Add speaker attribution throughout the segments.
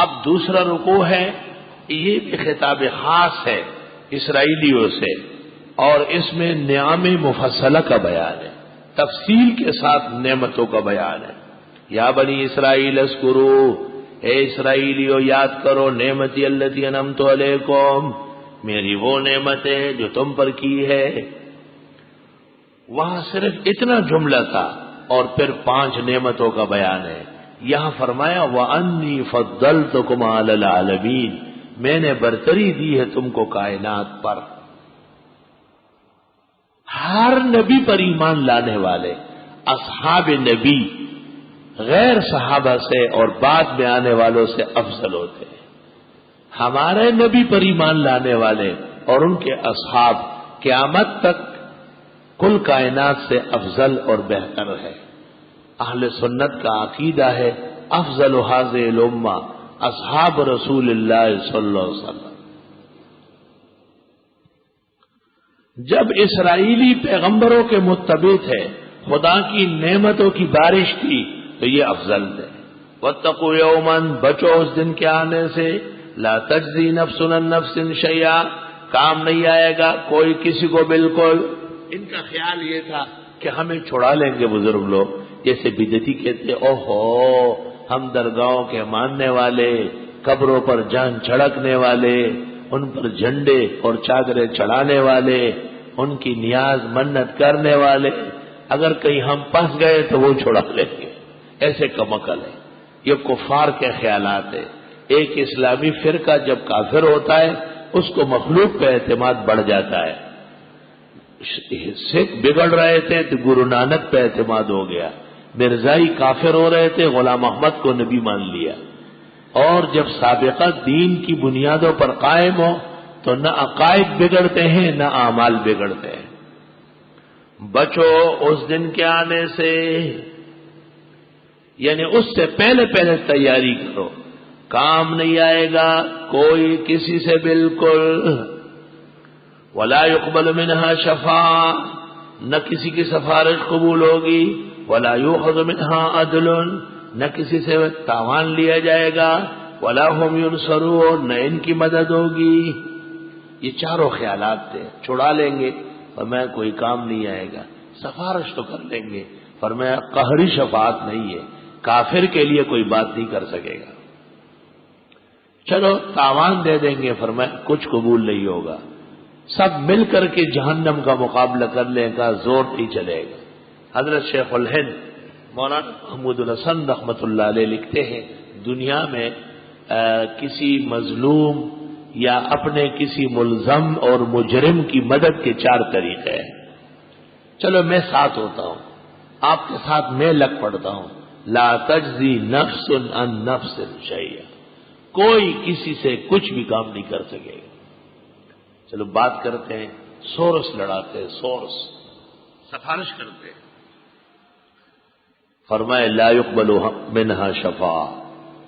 Speaker 1: اب دوسرا رکوع ہے، یہ بھی خطاب خاص ہے اسرائیلیوں سے، اور اس میں نعم مفصلہ کا بیان ہے، تفصیل کے ساتھ نعمتوں کا بیان ہے۔ یا بنی اسرائیل اذکروا، اے اسرائیلیو یاد کرو نعمتی التی انعمت علیکم، میری وہ نعمتیں جو تم پر کی ہے۔ وہاں صرف اتنا جملہ تھا اور پھر 5 نعمتوں کا بیان ہے۔ یہاں فرمایا وَأَنِّي فَضَّلْتُكُمْ عَلَى الْعَالَمِينَ، میں نے برتری دی ہے تم کو کائنات پر۔ ہر نبی پر ایمان لانے والے اصحاب نبی غیر صحابہ سے اور بعد میں آنے والوں سے افضل ہوتے ہیں۔ ہمارے نبی پر ایمان لانے والے اور ان کے اصحاب قیامت تک کل کائنات سے افضل اور بہتر ہے۔ اہل سنت کا عقیدہ ہے افضل هذه الامہ اصحاب رسول اللہ صلی اللہ علیہ وسلم۔ جب اسرائیلی پیغمبروں کے متبع تھے، خدا کی نعمتوں کی بارش کی، تو یہ افضل تھے۔ واتقوا یوما، بچو اس دن کے آنے سے، لا تجزی نفس عن نفس شیئا، کام نہیں آئے گا کوئی کسی کو بالکل۔ ان کا خیال یہ تھا کہ ہمیں چھڑا لیں گے بزرگ لوگ، جیسے بدعتی کہتے اوہو ہم درگاہوں کے ماننے والے، قبروں پر جان چھڑکنے والے، ان پر جھنڈے اور چادریں چڑھانے والے، ان کی نیاز منت کرنے والے، اگر کہیں ہم پھنس گئے تو وہ چھڑا لیں گے، ایسے کمکل ہے۔ یہ کفار کے خیالات ہے۔ ایک اسلامی فرقہ جب کافر ہوتا ہے اس کو مخلوق پہ اعتماد بڑھ جاتا ہے۔ سکھ بگڑ رہے تھے تو گرو نانک پہ اعتماد ہو گیا، مرزائی کافر ہو رہے تھے غلام احمد کو نبی مان لیا، اور جب سابقہ دین کی بنیادوں پر قائم ہو تو نہ عقائد بگڑتے ہیں نہ اعمال بگڑتے ہیں۔ بچو اس دن کے آنے سے، یعنی اس سے پہلے پہلے تیاری کرو، کام نہیں آئے گا کوئی کسی سے بالکل۔ ولا يقبل منها شفاعہ، نہ کسی کی سفارش قبول ہوگی، ولا يؤخذ منها عدل، نہ کسی سے تاوان لیا جائے گا، ولا هم ينصرون، نہ ان کی مدد ہوگی۔ یہ چاروں خیالات تھے، چھڑا لیں گے فرمایا کوئی کام نہیں آئے گا، سفارش تو کر لیں گے فرمایا قہری شفاعت نہیں ہے، کافر کے لیے کوئی بات نہیں کر سکے گا۔ چلو تاوان دے دیں گے فرمایا کچھ قبول نہیں ہوگا، سب مل کر کے جہنم کا مقابلہ کرنے کا زور نہیں چلے گا۔ حضرت شیخ الہند مولانا محمود الحسن رحمۃ اللہ علیہ لکھتے ہیں دنیا میں کسی مظلوم یا اپنے کسی ملزم اور مجرم کی مدد کے 4 طریقے ہیں۔ چلو میں ساتھ ہوتا ہوں، آپ کے ساتھ میں لگ پڑتا ہوں۔ لا تجزی نفس عن نفس شیئا، کوئی کسی سے کچھ بھی کام نہیں کر سکے گا۔ چلو بات کرتے ہیں، سورس لڑاتے ہیں، سورس سفارش کرتے ہیں۔ فرمائے لا يقبل منها شفاعہ،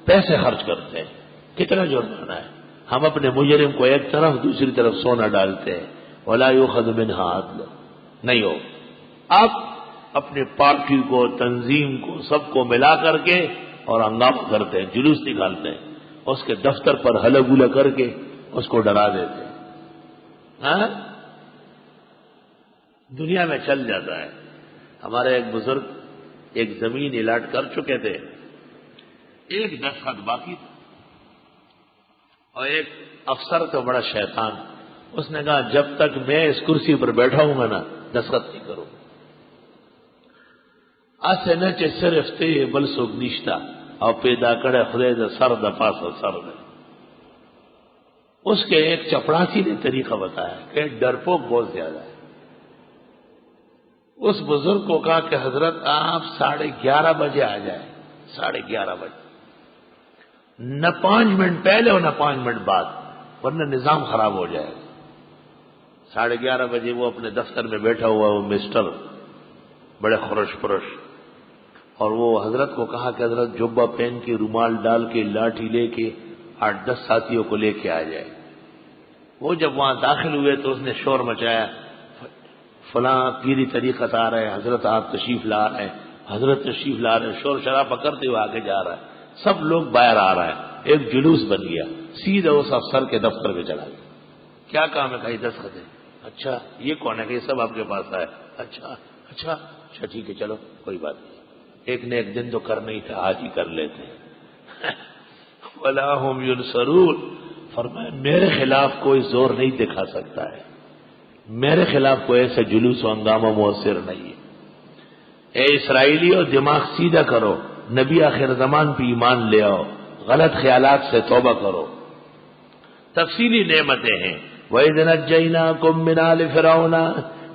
Speaker 1: پیسے خرچ کرتے ہیں، کتنا جرمانہ ہے، ہم اپنے مجرم کو ایک طرف دوسری طرف سونا ڈالتے ہیں، ولا يؤخذ منها عدل، نہیں ہو۔ اب اپنے پارٹی کو، تنظیم کو، سب کو ملا کر کے اور ہنگامہ کرتے ہیں، جلوس نکالتے ہیں، اس کے دفتر پر ہلا گلا کر کے اس کو ڈرا دیتے ہیں۔ ہاں دنیا میں چل جاتا ہے۔ ہمارے ایک بزرگ ایک زمین الاٹ کر چکے تھے، ایک دستخط باقی تھا، اور ایک افسر کا بڑا شیطان، اس نے کہا جب تک میں اس کرسی پر بیٹھا ہوں گا نا دستخط نہیں کروں گا۔ اسے نچے صرف تے بل سوک نشتا اور پیدا کرے خدے دا سر دا پاسا سر دے۔ اس کے ایک چپڑاسی نے طریقہ بتایا کہ ڈرپوک بہت زیادہ ہے۔ اس بزرگ کو کہا کہ حضرت آپ 11:30 بجے آ جائیں، 11:30 بجے، نہ 5 منٹ پہلے اور نہ 5 منٹ بعد، ورنہ نظام خراب ہو جائے گا۔ 11:30 بجے وہ اپنے دفتر میں بیٹھا ہوا، وہ مسٹر بڑے خورش پرش، اور وہ حضرت کو کہا کہ حضرت جبہ پہن کے، رومال ڈال کے، لاٹھی لے کے 8-10 ساتھیوں کو لے کے آ جائے۔ وہ جب وہاں داخل ہوئے تو اس نے شور مچایا، فلاں پیری طریقت آ رہے ہیں، حضرت آپ تشریف لا رہے ہیں، حضرت تشریف لا رہے ہیں، شور شرابہ کرتے ہوئے آگے جا رہا ہے، سب لوگ باہر آ رہے ہیں، ایک جلوس بن گیا، سیدھا اس افسر کے دفتر پہ چلا گیا۔ کیا کام ہے؟ کہیں دستخط ہے۔ اچھا یہ کون ہے کہ یہ سب آپ کے پاس آئے؟ اچھا اچھا اچھا ٹھیک ہے چلو کوئی بات نہیں، ایک نے ایک دن تو کرنا ہی تھا، آج ہی کر لیتے ہیں۔ وَلَا هُمْ يُنصَرُونَ، فرمایا میرے خلاف کوئی زور نہیں دکھا سکتا ہے، میرے خلاف کوئی ایسا جلوس و ہنگامہ مؤثر نہیں ہے۔ اے اسرائیلیوں دماغ سیدھا کرو، نبی آخر زمان پہ ایمان لے آؤ، غلط خیالات سے توبہ کرو۔ تفصیلی نعمتیں ہیں۔ وَإِذْ نَجَّيْنَاكُمْ مِنْ آلِ فِرْعَوْنَ،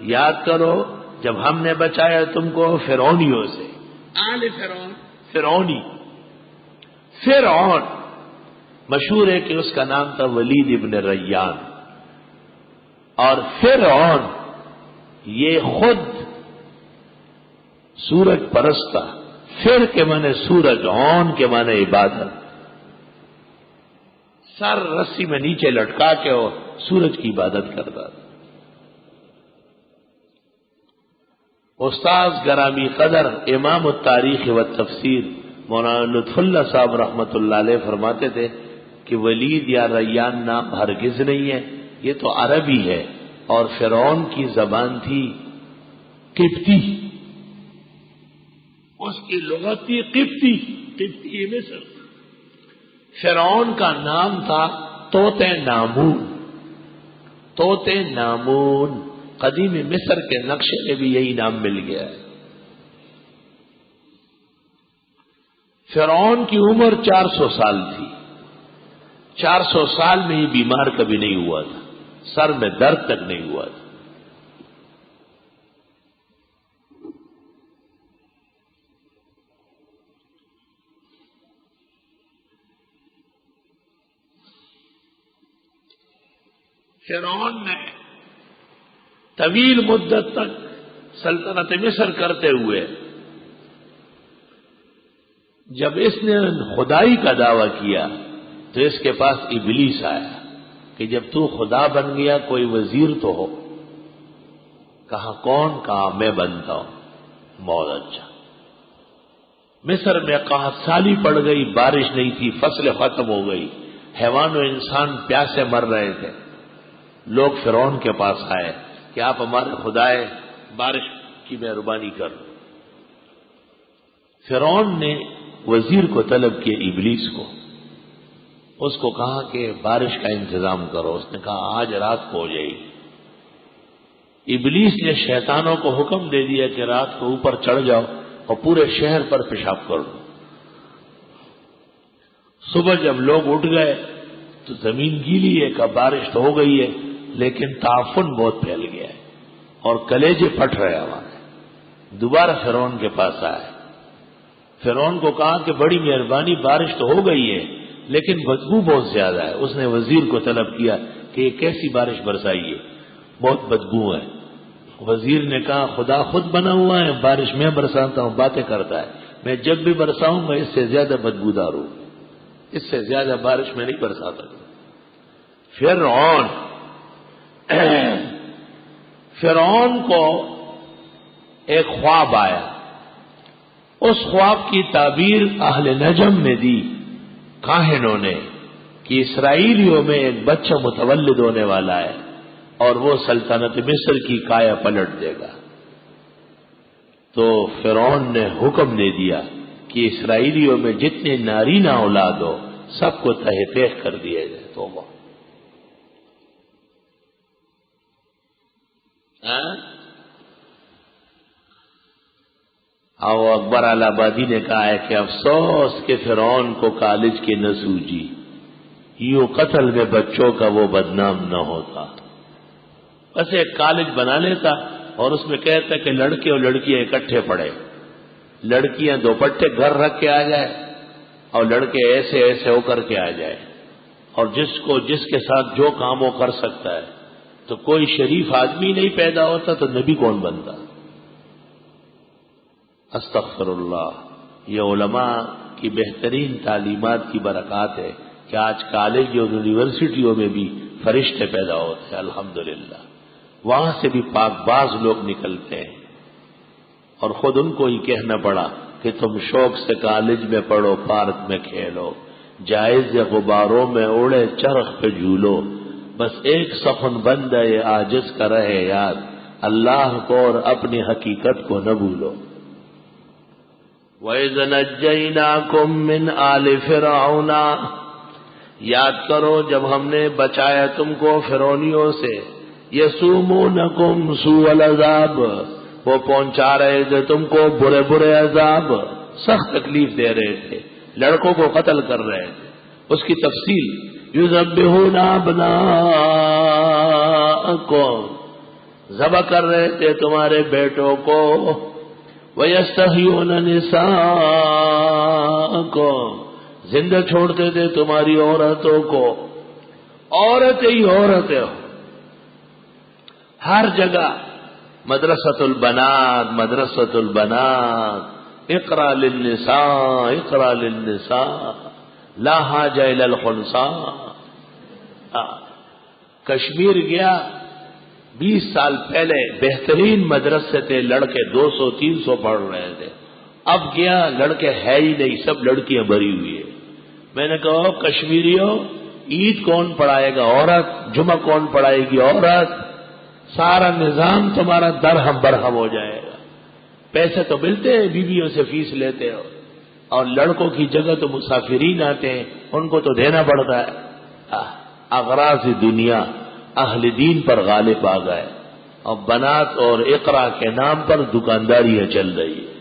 Speaker 1: یاد کرو جب ہم نے بچایا تم کو فرعونیوں سے۔ آل فرعون، فرعونی، فرعون مشہور ہے کہ اس کا نام تھا ولید ابن ریان، اور فرعون یہ خود سورج پرست تھا۔ فر کے معنی سورج، عون کے معنی عبادت، سر رسی میں نیچے لٹکا کے اور سورج کی عبادت کرتا تھا۔ استاذ گرامی قدر امام التاریخ و تفسیر مولانا لطف اللہ صاحب رحمت اللہ علیہ فرماتے تھے کہ ولید یا ریان نام ہرگز نہیں ہے، یہ تو عربی ہے، اور فرعون کی زبان تھی قبطی، اس کی لغت تھی قبطی، قبطی مصر۔ فرعون کا نام تھا توط نامون، توط نامون، قدیم مصر کے نقشے میں بھی یہی نام مل گیا ہے۔ فرعون کی عمر 400 سال تھی، 400 سال میں یہ بیمار کبھی نہیں ہوا تھا، سر میں درد تک نہیں ہوا تھا۔ فرعون نے طویل مدت تک سلطنت مصر کرتے ہوئے جب اس نے خدائی کا دعویٰ کیا تو اس کے پاس ابلیس آیا کہ جب تو خدا بن گیا کوئی وزیر تو ہو۔ کہا کون؟ کہا میں بنتا ہوں۔ بہت اچھا۔ مصر میں قحط سالی پڑ گئی، بارش نہیں تھی، فصلیں ختم ہو گئی، حیوان و انسان پیاسے مر رہے تھے۔ لوگ فرعون کے پاس آئے کہ آپ ہمارے خدائے بارش کی مہربانی کر۔ فرعون نے وزیر کو طلب کیا، ابلیس کو، اس کو کہا کہ بارش کا انتظام کرو۔ اس نے کہا آج رات کو ہو جائے گی۔ ابلیس نے شیطانوں کو حکم دے دیا کہ رات کو اوپر چڑھ جاؤ اور پورے شہر پر پیشاب کر دو۔ صبح جب لوگ اٹھ گئے تو زمین گیلی ہے، کہ بارش تو ہو گئی ہے لیکن تعفن بہت پھیل گیا ہے اور کلیجے پھٹ رہے ہمارے۔ دوبارہ فرعون کے پاس آئے، فرعون کو کہا کہ بڑی مہربانی بارش تو ہو گئی ہے لیکن بدبو بہت زیادہ ہے۔ اس نے وزیر کو طلب کیا کہ یہ کیسی بارش برسائی ہے، بہت بدبو ہے۔ وزیر نے کہا خدا خود بنا ہوا ہے، بارش میں برساتا ہوں، باتیں کرتا ہے، میں جب بھی برساؤں گا اس سے زیادہ بدبودار ہوں، اس سے زیادہ بارش میں نہیں برسا سکتا۔ فرعون کو ایک خواب آیا، اس خواب کی تعبیر اہل نجم نے دی، کاہنوں نے، کہ اسرائیلیوں میں ایک بچہ متولد ہونے والا ہے اور وہ سلطنت مصر کی کایا پلٹ دے گا۔ تو فرعون نے حکم دے دیا کہ اسرائیلیوں میں جتنے نارینہ اولاد ہو سب کو تہہ تیغ کر دیا جائے۔ توبہ! او اکبر آبادی نے کہا ہے کہ افسوس کہ فرعون کو کالج کی نہ سوجی، یوں قتل میں بچوں کا وہ بدنام نہ ہوتا۔ بس ایک کالج بنا لیتا اور اس میں کہتا کہ لڑکے اور لڑکیاں اکٹھے پڑھے، لڑکیاں دوپٹے گھر رکھ کے آ جائے اور لڑکے ایسے ایسے ہو کر کے آ جائے، اور جس کے ساتھ جو کام وہ کر سکتا ہے۔ تو کوئی شریف آدمی نہیں پیدا ہوتا تو نبی کون بنتا؟ استغفر اللہ۔ یہ علماء کی بہترین تعلیمات کی برکات ہے کہ آج کالج اور یونیورسٹیوں میں بھی فرشتے پیدا ہوتے ہیں، الحمدللہ۔ وہاں سے بھی پاک باز لوگ نکلتے ہیں، اور خود ان کو ہی کہنا پڑا کہ تم شوق سے کالج میں پڑھو، پارک میں کھیلو، جائز غباروں میں اڑے چرخ پہ جھولو، بس ایک سخن بندہ یہ عاجز کا رہے یاد، اللہ کو اور اپنی حقیقت کو نہ بھولو۔ وَإِذْ نَجَّيْنَاكُمْ مِنْ آلِ فِرْعَوْنَ، یاد کرو جب ہم نے بچایا تم کو فرعونیوں سے، یسومونکم سوء العذاب، وہ پہنچا رہے تھے تم کو برے برے عذاب، سخت تکلیف دے رہے تھے، لڑکوں کو قتل کر رہے تھے۔ اس کی تفصیل، یذبحون ابناءکم، ذبح کر رہے تھے تمہارے بیٹوں کو، ویستحیون نساءکم، زندہ چھوڑتے تھے تمہاری عورتوں کو۔ عورتیں ہی عورتیں ہو، ہر جگہ مدرسۃ البنات مدرسۃ البنات، اقرا للنساء اقرا للنساء لا حاجہ الی الخنثیٰ۔ کشمیر گیا 20 سال پہلے، بہترین مدرسے تھے، لڑکے 200-300 پڑھ رہے تھے، اب گیا لڑکے ہے ہی نہیں، سب لڑکیاں بھری ہوئی ہیں۔ میں نے کہا کشمیریوں، عید کون پڑھائے گا؟ عورت۔ جمعہ کون پڑھائے گی؟ عورت۔ سارا نظام تمہارا درہم برہم ہو جائے گا۔ پیسے تو ملتے ہیں، بیویوں سے فیس لیتے ہو، اور لڑکوں کی جگہ تو مسافرین آتے ہیں، ان کو تو دینا پڑتا ہے۔ اغراض دنیا اہل دین پر غالب آ گئے، اور بنات اور اقرا کے نام پر دکانداریاں چل رہی ہے۔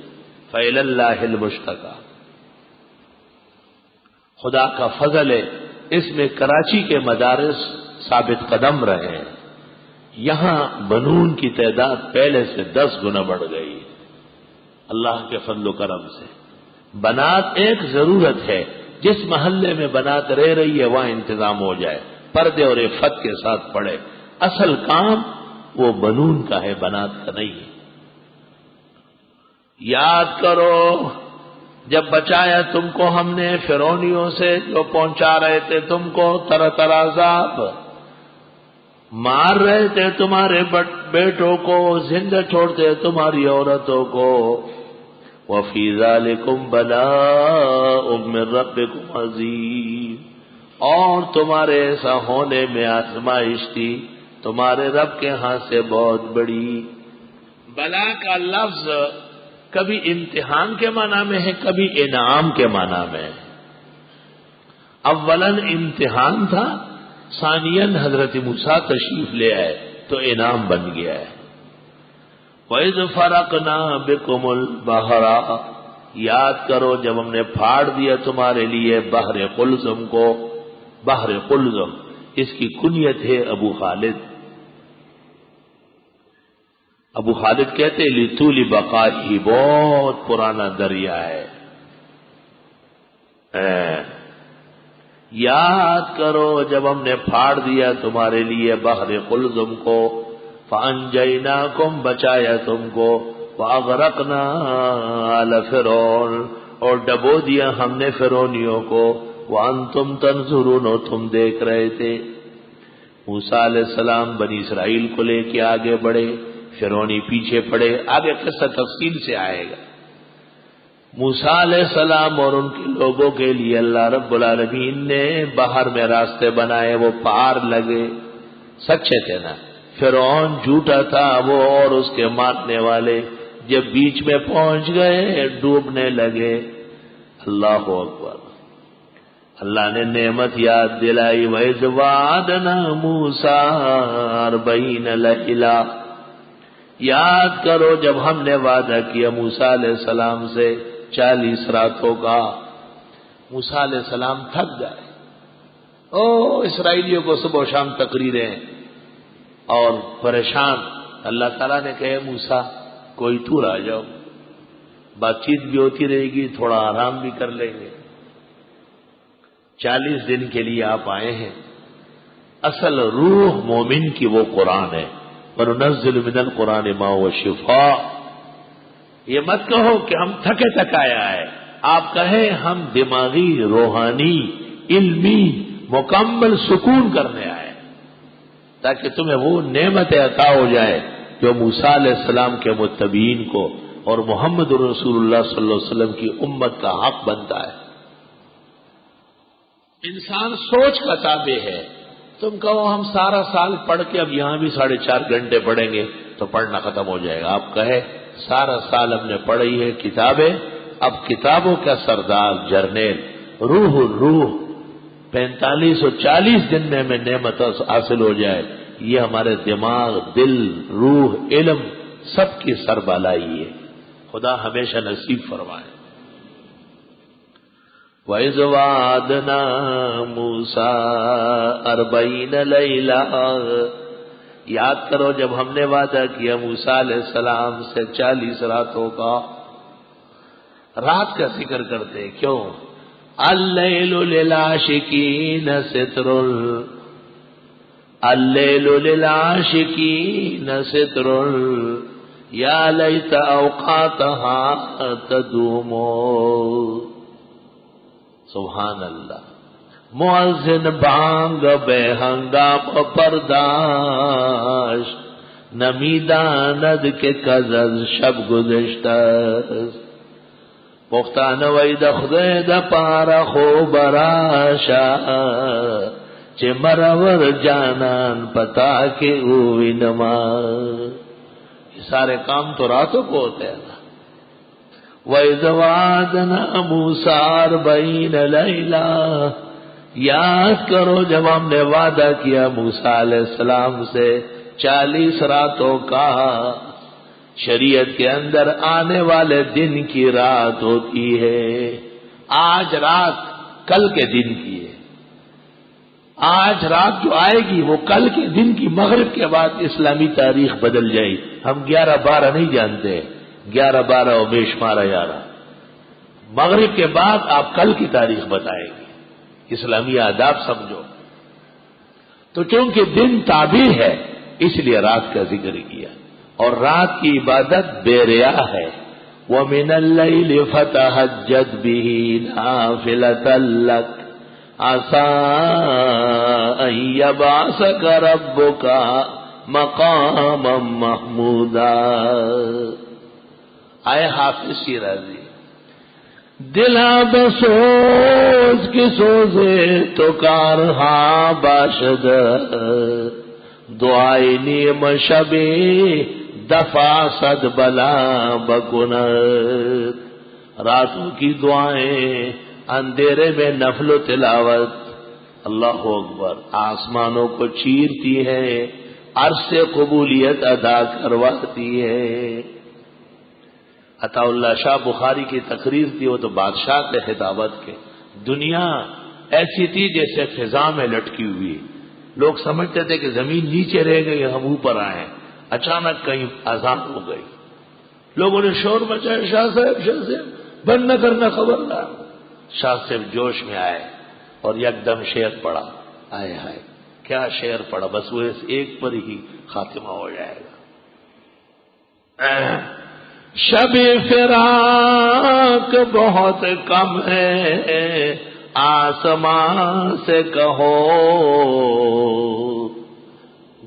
Speaker 1: فإلی اللہ المشتکیٰ، خدا کا فضل ہے، اس میں کراچی کے مدارس ثابت قدم رہے ہیں، یہاں بنون کی تعداد پہلے سے 10 گنا بڑھ گئی اللہ کے فضل و کرم سے۔ بنات ایک ضرورت ہے، جس محلے میں بنات رہ رہی ہے وہاں انتظام ہو جائے، پردے اور عفت کے ساتھ پڑھے۔ اصل کام وہ بنون کا ہے، بنات کا نہیں ہے۔ یاد کرو جب بچایا تم کو ہم نے فرعونیوں سے، جو پہنچا رہے تھے تم کو طرح طرح عذاب، مار رہے تھے تمہارے بیٹوں کو، زندہ چھوڑتے تمہاری عورتوں کو۔ وَفِي ذَلِكُمْ بَلَاءٌ مِّن رَّبِّكُمْ عَظِيمٌ، اور تمہارے ایسا ہونے میں آزمائش تھی تمہارے رب کے ہاں سے بہت بڑی۔ بلا کا لفظ کبھی امتحان کے معنی میں ہے، کبھی انعام کے معنی میں ہے۔ اولاً امتحان تھا، ثانیاً حضرت موسیٰ تشریف لے آئے تو انعام بن گیا ہے۔ وَإِذْ فَرَقْنَا بِكُمُ الْبَحْرَ، یاد کرو جب ہم نے پھاڑ دیا تمہارے لیے بحر قلزم کو۔ بحر قلزم اس کی کنیت ہے ابو خالد۔ ابو خالد کہتے لطول بقائہ، بہت پرانا دریا ہے۔ یاد کرو جب ہم نے پھاڑ دیا تمہارے لیے بحر قلزم کو، فَأَنْجَيْنَاكُمْ، بچایا تم کو، وَأَغْرَقْنَا آلَ فِرْعَوْنَ، اور ڈبو دیا ہم نے فرعونیوں کو، وَأَنْتُمْ تَنْظُرُونَ، اور تم دیکھ رہے تھے۔ موسیٰ علیہ السلام بنی اسرائیل کو لے کے آگے بڑھے، فرعونی پیچھے پڑے، آگے قصہ تفصیل سے آئے گا۔ موسیٰ علیہ السلام اور ان کے لوگوں کے لیے اللہ رب العالمین نے باہر میں راستے بنائے، وہ پار لگے، سچے تھے نا۔ فرعون جھوٹا تھا وہ اور اس کے ماننے والے، جب بیچ میں پہنچ گئے ڈوبنے لگے۔ اللہ اکبر، اللہ نے نعمت یاد دلائی، وَإِذْ وَعَدْنَا مُوسَىٰ 40 لَيْلَةً، یاد کرو جب ہم نے وعدہ کیا موسیٰ علیہ السلام سے 40 راتوں کا۔ موسیٰ علیہ السلام تھک گئے، اسرائیلیوں کو صبح و شام تقریریں اور پریشان۔ اللہ تعالیٰ نے کہے موسیٰ کوئی دور آ جاؤ، بات چیت بھی ہوتی رہے گی، تھوڑا آرام بھی کر لیں گے۔ 40 دن کے لیے آپ آئے ہیں۔ اصل روح مومن کی وہ قرآن ہے، وَنُنَزِّلُ مِنَ الْقُرْآنِ مَا هُوَ شِفَاءٌ۔ یہ مت کہو کہ ہم تھکے تھکایا ہے، آپ کہیں ہم دماغی، روحانی، علمی مکمل سکون کرنے آئے، تاکہ تمہیں وہ نعمت عطا ہو جائے جو موسیٰ علیہ السلام کے متبعین کو اور محمد رسول اللہ صلی اللہ علیہ وسلم کی امت کا حق بنتا ہے۔ انسان سوچ کا تابع ہے. تم کہو ہم سارا سال پڑھ کے اب یہاں بھی 4.5 گھنٹے پڑھیں گے تو پڑھنا ختم ہو جائے گا. آپ کہے سارا سال ہم نے پڑھی ہے کتابیں، اب کتابوں کا سردار جرنیل روح 4540 دن میں ہمیں نعمت حاصل ہو جائے، یہ ہمارے دماغ، دل، روح، علم سب کی سربلائی ہے. خدا ہمیشہ نصیب فرمائے. وَإِذْ وَعَدْنَا مُوسَىٰ 40 لَيْلَةً، یاد کرو جب ہم نے وعدہ کیا موسیٰ علیہ السلام سے 40 راتوں کا. رات کا ذکر کرتے کیوں؟ اللیل للعاشقین ستر، اللیل للعاشقین ستر یا لیت اوقاتها تدوم. سبحان اللہ. مؤذن بانگ بے ہنگام پرداش، نمی داند کے قزز شب گزشتہ. پختان وی دخدے دا پارا خوب راشا، چے مرور جانان پتا کے اوی نما. یہ سارے کام تو راتوں کو ہوتے ہیں نا. وَإِذْ وَعَدْنَا مُوسَىٰ 40 لَيْلَةً، یاد کرو جب ہم نے وعدہ کیا موسیٰ علیہ السلام سے 40 راتوں کا. شریعت کے اندر آنے والے دن کی رات ہوتی ہے. آج رات کل کے دن کی ہے. آج رات جو آئے گی وہ کل کے دن کی مغرب کے بعد اسلامی تاریخ بدل جائے. ہم 11-12 نہیں جانتے، 11-12 و بے شمار 11. مغرب کے بعد آپ کل کی تاریخ بتائیں گے. اسلامی آداب سمجھو. تو چونکہ دن تعبیر ہے اس لیے رات کا ذکر کیا. اور رات کی عبادت بے ریا ہے. وَمِنَ اللَّيْلِ فَتَهَجَّدْ بِهِ نَافِلَةً لَكَ عَسَىٰ أَن يَبْعَثَكَ رَبُّكَ مَقَامًا مَحْمُودًا. آئے حافظ شیرازی. دلا بسوز کی سوزے تو کارہاں باشد، دعائی نیم شبی دفع صد بلا بکنت. راتوں کی دعائیں، اندھیرے میں نفل و تلاوت، اللہ اکبر، آسمانوں کو چیرتی ہے، عرش سے قبولیت ادا کرواتی ہے. عطا اللہ شاہ بخاری کی تقریر تھی، وہ تو بادشاہ کے خطابت کے. دنیا ایسی تھی جیسے فضا میں لٹکی ہوئی. لوگ سمجھتے تھے کہ زمین نیچے رہ گئی، ہم اوپر آئے. اچانک کہیں اذان ہو گئی، لوگوں نے شور مچایا، شاہ صاحب بند نہ کرنا، خبردار. شاہ صاحب جوش میں آئے اور یکدم شعر پڑا. آئے ہائے کیا شعر پڑا، بس وہ ایک پر ہی خاتمہ ہو جائے گا. شب فراق بہت کم ہے، آسمان سے کہو.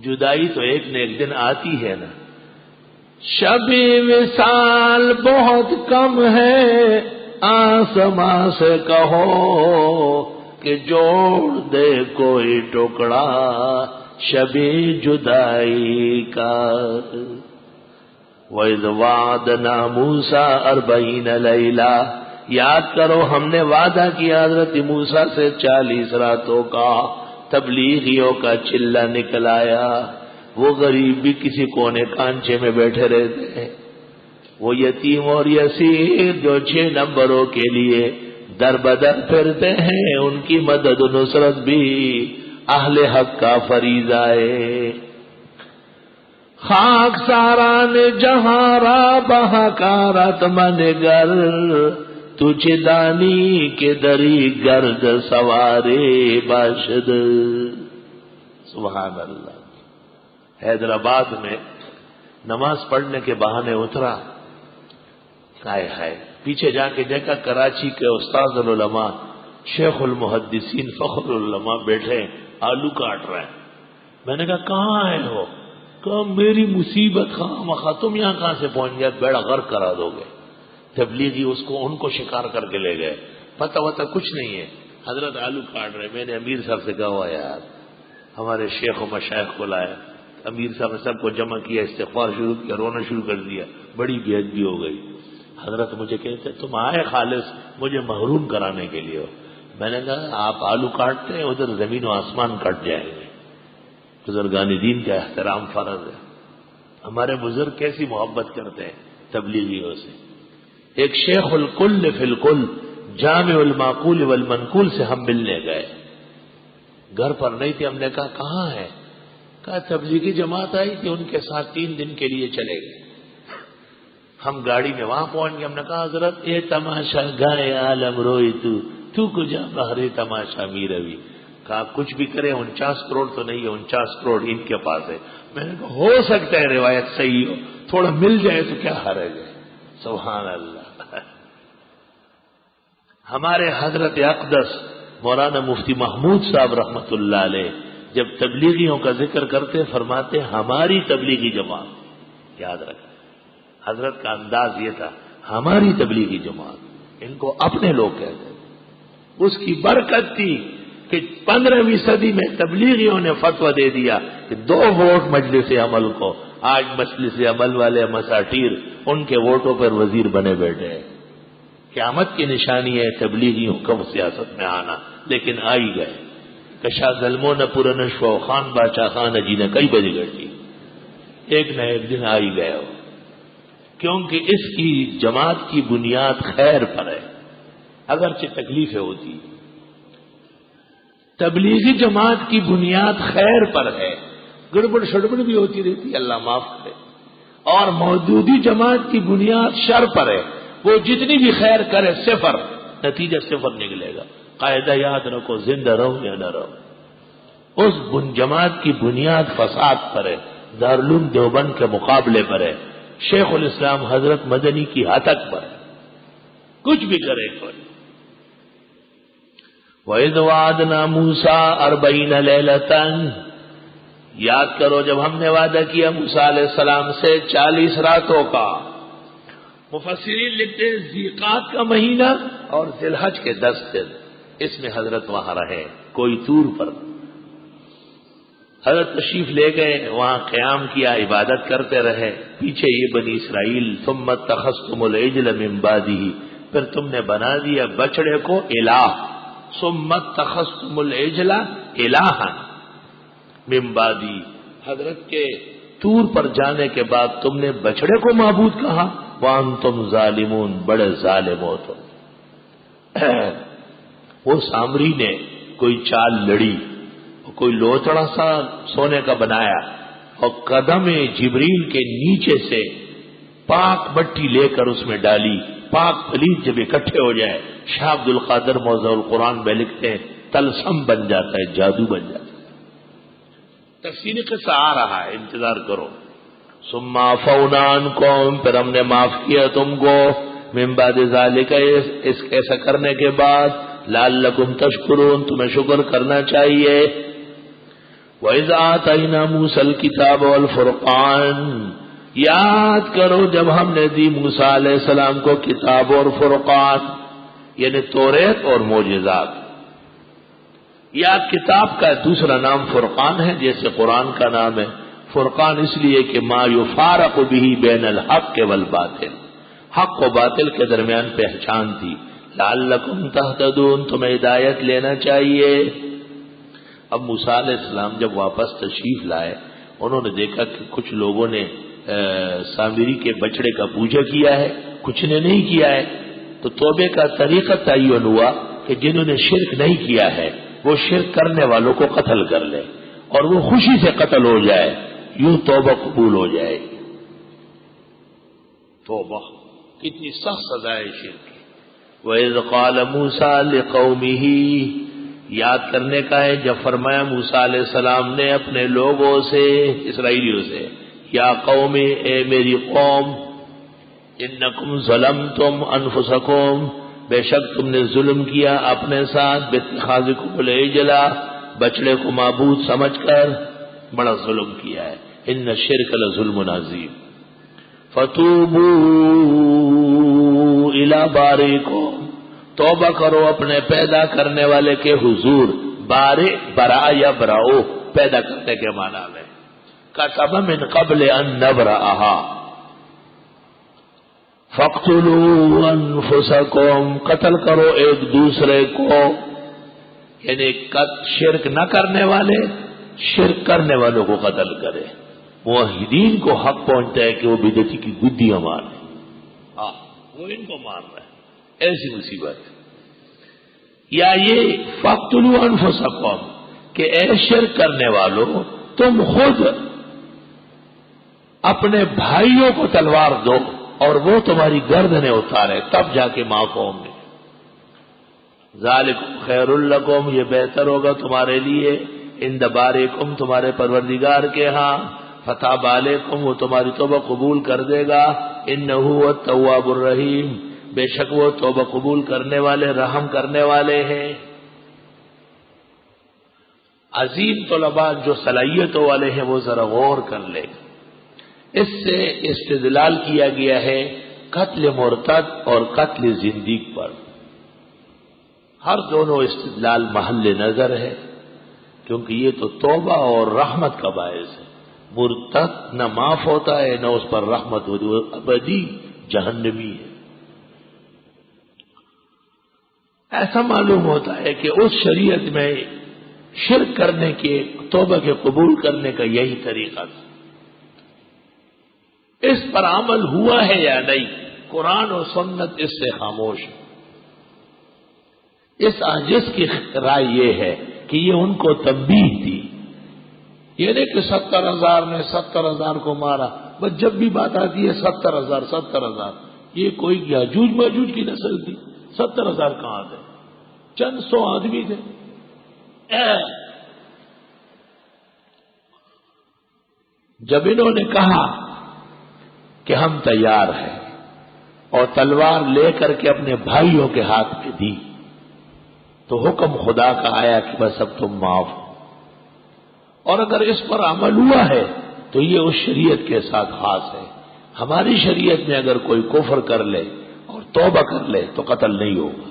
Speaker 1: جدائی تو ایک نہ ایک دن آتی ہے نا. شب وصال بہت کم ہے، آسمان سے کہو کہ جوڑ دے کوئی ٹکڑا شب جدائی کا. وَإِذْ وَعَدْنَا مُوسَىٰ 40 لَيْلَةً، یاد کرو ہم نے وعدہ کیا حضرت موسیٰ سے 40 راتوں کا. تبلیغیوں کا چلہ نکل آیا. وہ غریب بھی کسی کونے کانچے میں بیٹھے رہتے ہیں. وہ یتیم اور یسیر جو 6 نمبروں کے لیے در بدر پھرتے ہیں، ان کی مدد و نصرت بھی اہل حق کا فریضہ ہے. خاک ساران جہاں را بہاکارت من گر، تجھ دانی کے دری گرد سوارے باشد. سبحان اللہ. حیدرآباد میں نماز پڑھنے کے بہانے اترا. ہائے ہائے، پیچھے جا کے دیکھا کراچی کے استاد العلماء شیخ المحدثین فخر العلماء بیٹھے آلو کاٹ رہے ہیں. میں نے کہا کہاں آئے ہو؟ کہا میری مصیبت خواہ تم یہاں کہاں سے پہنچ گیا، بیڑا غرق کرا دو گے. تبلیغی ان کو شکار کر کے لے گئے. پتہ وتہ کچھ نہیں ہے. حضرت آلو کاٹ رہے، میں نے امیر صاحب سے کہا ہوا یار ہمارے شیخ و مشائخ کو لایا، امیر صاحب نے سب کو جمع کیا، استغفار شروع کیا، رونا شروع کر دیا، بڑی بے ادبی ہو گئی۔ حضرت مجھے کہتے تم آئے خالص مجھے محروم کرانے کے لیے ہو۔ میں نے کہا آپ آلو کاٹتے ہیں ادھر زمین و آسمان کٹ جائیں گے۔ بزرگان دین کا احترام فرض ہے۔ ہمارے بزرگ کیسی محبت کرتے ہیں تبلیغیوں سے۔ ایک شیخ الکل فی الکل جامع المعقول والمنقول سے ہم ملنے گئے، گھر پر نہیں تھے، ہم نے کہا کہاں ہے؟ کہا تبلیغی جماعت آئی تھی ان کے ساتھ 3 دن کے لیے چلے گئے۔ ہم گاڑی میں وہاں پہنچ گئے، ہم نے کہا حضرت اے تماشا گائے عالم روئی تو کجا بہرے تماشا می روی۔ کہا کچھ بھی کرے 49 کروڑ تو نہیں ہے، 49 کروڑ ان کے پاس ہے۔ میں نے کہا ہو سکتا ہے روایت صحیح ہو، تھوڑا مل جائے تو کیا حرج ہے۔ سبحان اللہ۔ ہمارے حضرت اقدس مولانا مفتی محمود صاحب رحمت اللہ علیہ جب تبلیغیوں کا ذکر کرتے فرماتے ہماری تبلیغی جماعت، یاد رکھ حضرت کا انداز یہ تھا، ہماری تبلیغی جماعت، ان کو اپنے لوگ کہتے ہیں۔ اس کی برکت تھی کہ 15ویں صدی میں تبلیغیوں نے فتویٰ دے دیا کہ 2 ووٹ مجلس عمل کو۔ آج مجلس عمل والے مساٹیر ان کے ووٹوں پر وزیر بنے بیٹھے ہیں۔ قیامت کی نشانی ہے تبلیغیوں کا سیاست میں آنا، لیکن آئی گئے۔ کشا ظلموں نہ پورنش و خان باچا خان جی نے کئی بجے گئی، ایک نہ ایک دن آئی گئے ہو، کیونکہ اس کی جماعت کی بنیاد خیر پر ہے، اگرچہ تکلیفیں ہوتی۔ تبلیغی جماعت کی بنیاد خیر پر ہے، گڑبڑ شڑبڑ بھی ہوتی رہتی، اللہ معاف کرے، اور موجودی جماعت کی بنیاد شر پر ہے، وہ جتنی بھی خیر کرے صفر، نتیجہ صفر نکلے گا۔ قاعدہ یاد رکھو، زندہ رہو یا نہ رہو، اس جماعت کی بنیاد فساد پر ہے، دارالعلوم دیوبند کے مقابلے پر ہے، شیخ الاسلام حضرت مدنی کی ہتک پر ہے، کچھ بھی کرے کوئی۔ وَإِذْ وَعَدْنَا مُوسَىٰ 40 لَيْلَةً، یاد کرو جب ہم نے وعدہ کیا موسیٰ علیہ السلام سے 40 راتوں کا۔ مفسرین لکھتے ہیں ذیقات کا مہینہ اور ذی الحج کے 10 دن، اس میں حضرت وہاں رہے، کوئی طور پر حضرت تشریف لے گئے، وہاں قیام کیا، عبادت کرتے رہے۔ پیچھے یہ بنی اسرائیل ثم اتخذتم العجل من بعدہ، پھر تم نے بنا دیا بچڑے کو الہ، ثم اتخذتم العجل الہا من بعدی، حضرت کے طور پر جانے کے بعد تم نے بچڑے کو معبود کہا، وانتم ظالمون، بڑے ظالم ہو تم۔ وہ سامری نے کوئی چال لڑی، کوئی لوتڑا سا سونے کا بنایا اور قدم جبریل کے نیچے سے پاک مٹی لے کر اس میں ڈالی، پاک پلیت جب اکٹھے ہو جائے، شاہ عبد القادر موضوع القرآن میں لکھتے ہیں تلسم بن جاتا ہے، جادو بن جاتا ہے۔ تفصیلی قصہ آ رہا ہے، انتظار کرو۔ ثم عفونا عنکم، پھر ہم نے معاف کیا تم کو، من بعد ذالک، اس ایسا کرنے کے بعد، لعلکم تشکرون، تمہیں شکر کرنا چاہیے۔ وَإِذْ آتَيْنَا مُوسَى الْكِتَابَ وَالْفُرْقَانَ، یاد کرو جب ہم نے دی موسیٰ علیہ السلام کو کتاب اور فرقان، یعنی توریت اور معجزات۔ یا کتاب کا دوسرا نام فرقان ہے، جیسے قرآن کا نام ہے فرقان، اس لیے کہ ما یفارق به بین الحق والباطل، حق و باطل کے درمیان پہچان تھی۔ لعلکم تہتدون، تمہیں ہدایت لینا چاہیے۔ اب موسیٰ علیہ السلام جب واپس تشریف لائے، انہوں نے دیکھا کہ کچھ لوگوں نے سامری کے بچڑے کا پوجا کیا ہے، کچھ نے نہیں کیا ہے، تو توبے کا طریقہ تعین ہوا کہ جنہوں نے شرک نہیں کیا ہے وہ شرک کرنے والوں کو قتل کر لے، اور وہ خوشی سے قتل ہو جائے، یوں توبہ قبول ہو جائے گی۔ توبہ کتنی سخت سزا ہے شرک کی۔ وَإِذْ قَالَ مُوسَىٰ لِقَوْمِهِ، یاد کرنے کا ہے جب فرمایا موسیٰ علیہ السلام نے اپنے لوگوں سے، اسرائیلیوں سے، یا قوم، اے میری قوم، انکم ظلمتم انفسکم، بے شک تم نے ظلم کیا اپنے ساتھ، باتخاذکم العجل، بچڑے کو معبود سمجھ کر بڑا ظلم کیا ہے، ان الشرک لظلم عظیم۔ فتوبوا الی بارئکم، توبہ کرو اپنے پیدا کرنے والے کے حضور. بارے برا یا براؤ پیدا کرنے کے معنی میں. کتب من قبل ان نبرأها فاقتلوا انفسکم، قتل کرو ایک دوسرے کو. یعنی شرک نہ کرنے والے شرک کرنے والوں کو قتل کرے. موحدین کو حق پہنچتا ہے کہ وہ بدعتی کی گدیاں مار رہے ہیں. وہ ان کو مار رہے ہیں، ایسی مصیبت. یا یہ فاقتلوا انفسکم کہ اے شرک کرنے والوں تم خود اپنے بھائیوں کو تلوار دو اور وہ تمہاری گردنیں اتارے، تب جا کے معاف ہوں گے. ذالکم خیر لکم، یہ بہتر ہوگا تمہارے لیے. عند بارئکم، تمہارے پروردگار کے ہاں. فتاب علیکم، وہ تمہاری توبہ قبول کر دے گا. انہ هو التواب الرحیم، بے شک وہ توبہ قبول کرنے والے رحم کرنے والے ہیں. عظیم طلباء جو صلاحیتوں والے ہیں وہ ذرا غور کر لیں. اس سے استدلال کیا گیا ہے قتل مرتد اور قتل زندیق پر. ہر دونوں استدلال محل نظر ہے، کیونکہ یہ تو توبہ اور رحمت کا باعث ہے. مرتد نہ معاف ہوتا ہے نہ اس پر رحمت ہوتی، وہ ابدی جہنمی ہے. ایسا معلوم ہوتا ہے کہ اس شریعت میں شرک کرنے کے توبہ کے قبول کرنے کا یہی طریقہ تھا. اس پر عمل ہوا ہے یا نہیں، قرآن و سنت اس سے خاموش ہے. اس عاجز کی رائے یہ ہے کہ یہ ان کو تنبیہ تھی. یہ نہیں کہ 70,000 نے 70,000 کو مارا، بس جب بھی بات آتی ہے 70,000. یہ کوئی یاجوج ماجوج کی نسل تھی. 70,000 کہاں تھے؟ چند سو آدمی تھے. جب انہوں نے کہا کہ ہم تیار ہیں اور تلوار لے کر کے اپنے بھائیوں کے ہاتھ میں دی، تو حکم خدا کا آیا کہ بس اب تم معاف ہو. اور اگر اس پر عمل ہوا ہے تو یہ اس شریعت کے ساتھ خاص ہے. ہماری شریعت میں اگر کوئی کفر کر لے اور توبہ کر لے تو قتل نہیں ہوگا،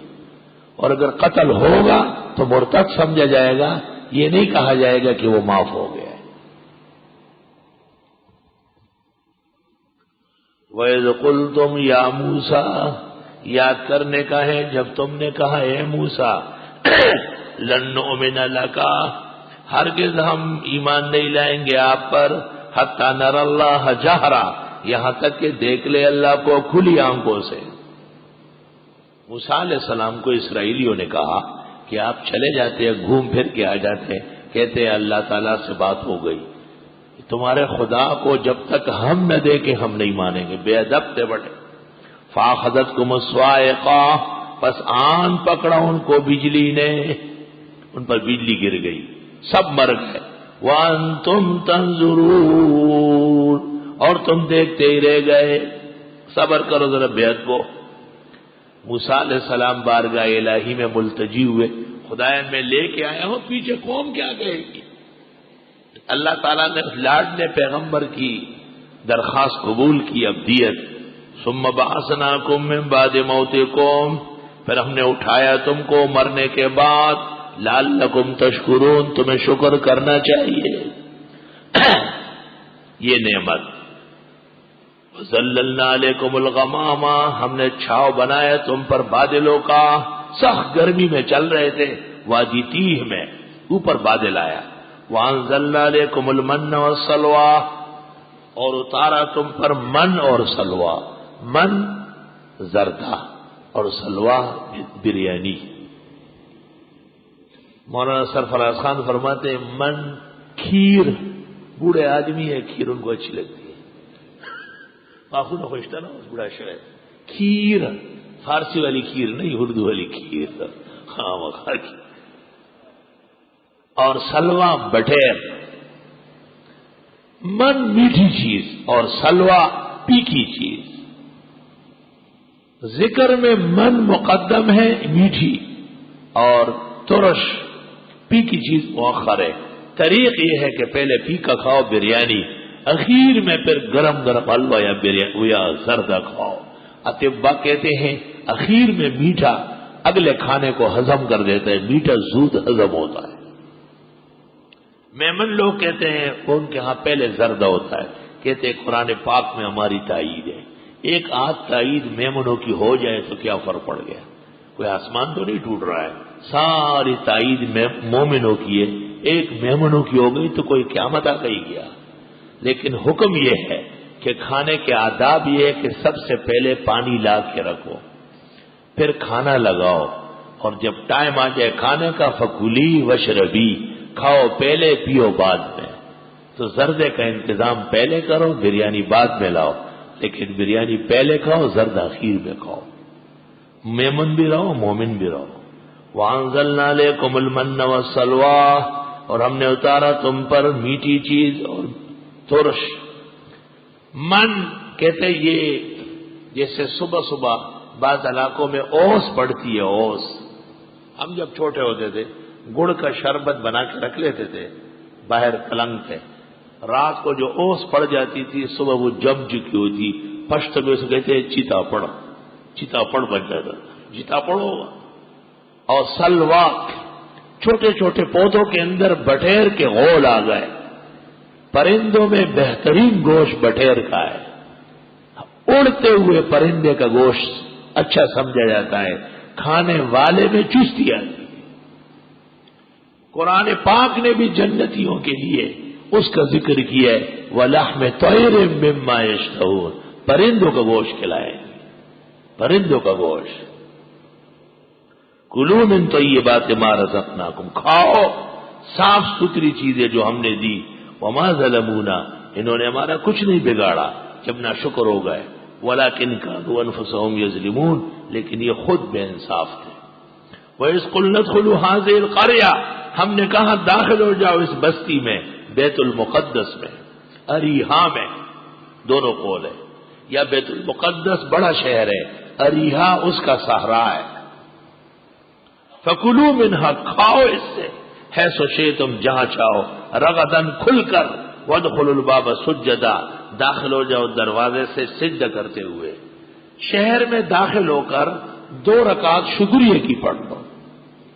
Speaker 1: اور اگر قتل ہوگا تو مرتد سمجھا جائے گا. یہ نہیں کہا جائے گا کہ وہ معاف ہو گیا. وَإِذْ قُلْتُمْ يَا مُوسَىٰ، یاد کرنے کا ہے جب تم نے کہا اے موسیٰ، لَن نُؤْمِنَ لَكَ، ہرگز ہم ایمان نہیں لائیں گے آپ پر، حَتَّىٰ نَرَى اللَّهَ جَهْرًا، یہاں تک کہ دیکھ لے اللہ کو کھلی آنکھوں سے. موسیٰ علیہ السلام کو اسرائیلیوں نے کہا کہ آپ چلے جاتے ہیں، گھوم پھر کے آ جاتے ہیں، کہتے ہیں اللہ تعالیٰ سے بات ہو گئی. تمہارے خدا کو جب تک ہم نہ دیکھیں ہم نہیں مانیں گے. بے ادب تھے بڑے. فَأَخَذَتْكُمُ الصَّاعِقَةُ، پس آن پکڑا ان کو بجلی نے، ان پر بجلی گر گئی، سب مر گئے. وَأَنْتُمْ تَنْظُرُونَ، اور تم دیکھتے ہی رہ گئے. صبر کرو ذرا بے ادبو. موسیٰ علیہ السلام بارگاہ الہی میں ملتجی ہوئے، خدایا میں لے کے آیا ہوں، پیچھے قوم کیا کہے گی. اللہ تعالیٰ نے لاڈلے پیغمبر کی درخواست قبول کی، ابدیت. ثم بعثناکم من بعد موتکم، پھر ہم نے اٹھایا تم کو مرنے کے بعد. لعلکم تشکرون، تمہیں شکر کرنا چاہیے. یہ نعمت. ظللنا علیکم الغمام، ہم نے چھاؤ بنایا تم پر بادلوں کا. سخت گرمی میں چل رہے تھے وادی تیہ میں، اوپر بادل آیا. وانزلنا علیکم المن والسلوى، اور اتارا تم پر من اور سلوى. من زردہ اور سلوى بریانی. مولانا سرفراز خان فرماتے ہیں من کھیر، بوڑھے آدمی ہے کھیر ان کو اچھی لگتی ہے. آخو نہ خوشتا نا اس بڑا شاید. کھیر فارسی والی کھیر نہیں، اردو والی کھیر. ہاں وقار کی. اور سلوہ بٹیر. من میٹھی چیز اور سلوہ پیکی چیز. ذکر میں من مقدم ہے میٹھی، اور ترش پیکی چیز مؤخر ہے. طریق یہ ہے کہ پہلے پیکا کھاؤ بریانی، اخیر میں پھر گرم گرم حلوہ یا بریانی یا زردہ کھاؤ. اطباء کہتے ہیں اخیر میں میٹھا، اگلے کھانے کو ہضم کر دیتے ہیں، میٹھا زود ہضم ہوتا ہے۔ میمن لوگ کہتے ہیں ان کے ہاں پہلے زردہ ہوتا ہے، کہتے ہیں قرآن پاک میں ہماری تائید ہے، ایک آدھ تائید میمنوں کی ہو جائے تو کیا فرق پڑ گیا، کوئی آسمان تو نہیں ٹوٹ رہا ہے، ساری تائید مومنوں کی ہے، ایک میمنوں کی ہو گئی تو کوئی قیامت آ گئی گیا۔ لیکن حکم یہ ہے کہ کھانے کے آداب یہ ہے کہ سب سے پہلے پانی لا کے رکھو، پھر کھانا لگاؤ، اور جب ٹائم آ جائے کھانے کا فکلی وشربی، کھاؤ پہلے پیو بعد میں۔ تو زردے کا انتظام پہلے کرو، بریانی بعد میں لاؤ، لیکن بریانی پہلے کھاؤ، زرد آخر میں کھاؤ، میمن بھی رہو مومن بھی رہو۔ وَأَنزَلْنَا عَلَيْكُمُ الْمَنَّ وَالسَّلْوَىٰ، اور ہم نے اتارا تم پر میٹھی چیز اور ترش۔ من کہتے یہ جیسے صبح صبح بعض علاقوں میں اوس پڑتی ہے، اوس، ہم جب چھوٹے ہوتے تھے گڑ کا شربت بنا کے رکھ لیتے تھے باہر پلنگ پہ، رات کو جو اوس پڑ جاتی تھی صبح وہ جم چکی ہوتی، پشت میں اسے کہتے ہیں چیتا پڑ، چیتا پڑ بن جاتا، چیتا پڑ ہوگا۔ اور سلوا، چھوٹے چھوٹے پودوں کے اندر بٹیر کے غول آ گئے، پرندوں میں بہترین گوشت بٹیر کا ہے، اڑتے ہوئے پرندے کا گوشت اچھا سمجھا جاتا ہے، کھانے والے میں چستی آتی ہے۔ قرآن پاک نے بھی جنتیوں کے لیے اس کا ذکر کیا ہے، وَلَحْمِ طَيْرٍ مِّمَّا يَشْتَهُونَ، پرندوں کا گوشت کھلائیں گے، پرندوں کا گوشت۔ کُلُوا مِن طَيِّبَاتِ مَا رَزَقْنَاكُمْ، کھاؤ صاف ستھری چیزیں جو ہم نے دی، وَمَا ظَلَمُونَا، انہوں نے ہمارا کچھ نہیں بگاڑا جب نہ شکر ہو گئے، وَلَٰكِن كَانُوا أَنفُسَهُمْ يَظْلِمُونَ، لیکن یہ خود بے انصاف تھے۔ وَإِذْ قُلْنَا ادْخُلُوا هَٰذِهِ الْقَرْيَةَ، ہم نے کہا داخل ہو جاؤ اس بستی میں، بیت المقدس میں، اریحا میں، دونوں قول ہے، یا بیت المقدس بڑا شہر ہے، اریحا اس کا صحرا ہے۔ فَكُلُوا مِنْهَا، کھاؤ اس سے، حیث شئتم، جہاں چاہو، رغداً کھل کر، وَادْخُلُوا الْبَابَ سُجَّدًا، داخل ہو جاؤ دروازے سے سجدہ کرتے ہوئے۔ شہر میں داخل ہو کر 2 رکعت شکریہ کی پڑھ لو،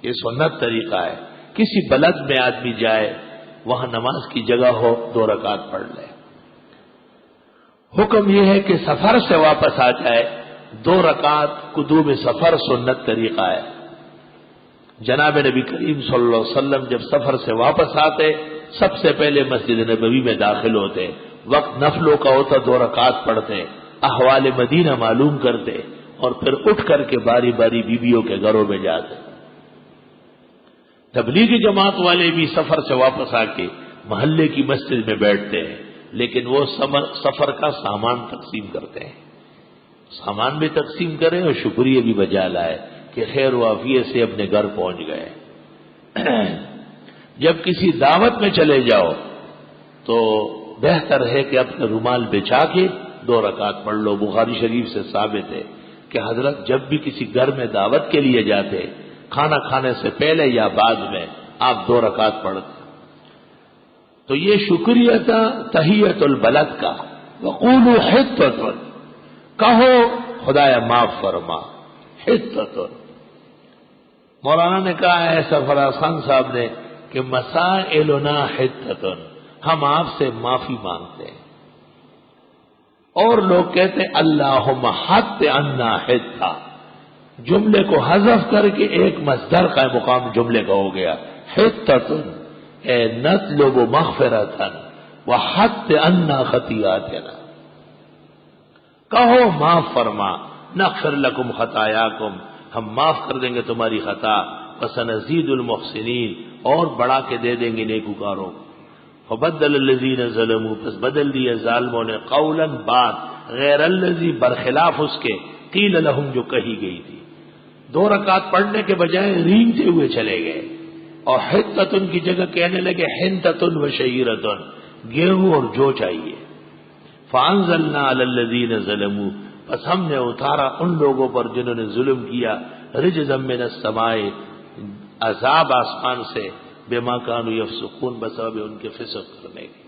Speaker 1: یہ سنت طریقہ ہے۔ کسی بلد میں آدمی جائے، وہاں نماز کی جگہ ہو، 2 رکعت پڑھ لے۔ حکم یہ ہے کہ سفر سے واپس آ جائے، 2 رکعت قدوم سفر سنت طریقہ ہے۔ جناب نبی کریم صلی اللہ علیہ وسلم جب سفر سے واپس آتے سب سے پہلے مسجد نبوی میں داخل ہوتے، وقت نفلوں کا ہوتا 2 رکعت پڑھتے، احوال مدینہ معلوم کرتے، اور پھر اٹھ کر کے باری باری بیویوں کے گھروں میں جاتے۔ تبلیغی جماعت والے بھی سفر سے واپس آ کے محلے کی مسجد میں بیٹھتے ہیں، لیکن وہ سفر کا سامان تقسیم کرتے ہیں، سامان بھی تقسیم کریں اور شکریہ بھی بجا لائے کہ خیر و عافیت سے اپنے گھر پہنچ گئے۔ جب کسی دعوت میں چلے جاؤ تو بہتر ہے کہ اپنے رومال بچھا کے 2 رکعت پڑھ لو۔ بخاری شریف سے ثابت ہے کہ حضرت جب بھی کسی گھر میں دعوت کے لیے جاتے، کھانا کھانے سے پہلے یا بعد میں آپ 2 رکعت پڑھتے۔ تو یہ شکریہ تھا تحیت البلد کا، وقولوا حطۃ، کہو خدایا معاف فرما، حطۃ۔ مولانا نے کہا ہے سرفراز خان صاحب نے کہ مسائلنا حطۃ، ہم آپ سے معافی مانگتے ہیں۔ اور لوگ کہتے ہیں اللہم حط عنا حطۃ، جملے کو حذف کر کے ایک مصدر کا مقام جملے کا ہو گیا، حطۃ اے نطلب مغفرۃ وحط عنا خطیئاتنا، کہو معاف فرما، نغفر لکم خطایاکم، ہم معاف کر دیں گے تمہاری خطا، وسنزید المحسنین، اور بڑھا کے دے دیں گے نیکوکاروں کو۔ فبدل الذین ظلموا، پس بدل دیے ظالموں نے، قولا بات، غیر الذی، برخلاف اس کے، قیل لہم، جو کہی گئی تھی۔ 2 رکعت پڑھنے کے بجائے رینگتے ہوئے چلے گئے، اور حطۃ کی جگہ کہنے لگے حنطۃ وشعیرۃ، گیہوں اور جو چاہیے۔ فانزلنا علی الذین ظلموا، پس ہم نے اتارا ان لوگوں پر جنہوں نے ظلم کیا، رجزا من السماء، عذاب آسمان سے، بما کانوا یفسقون، بسبب ان کے فسق کرنے کے۔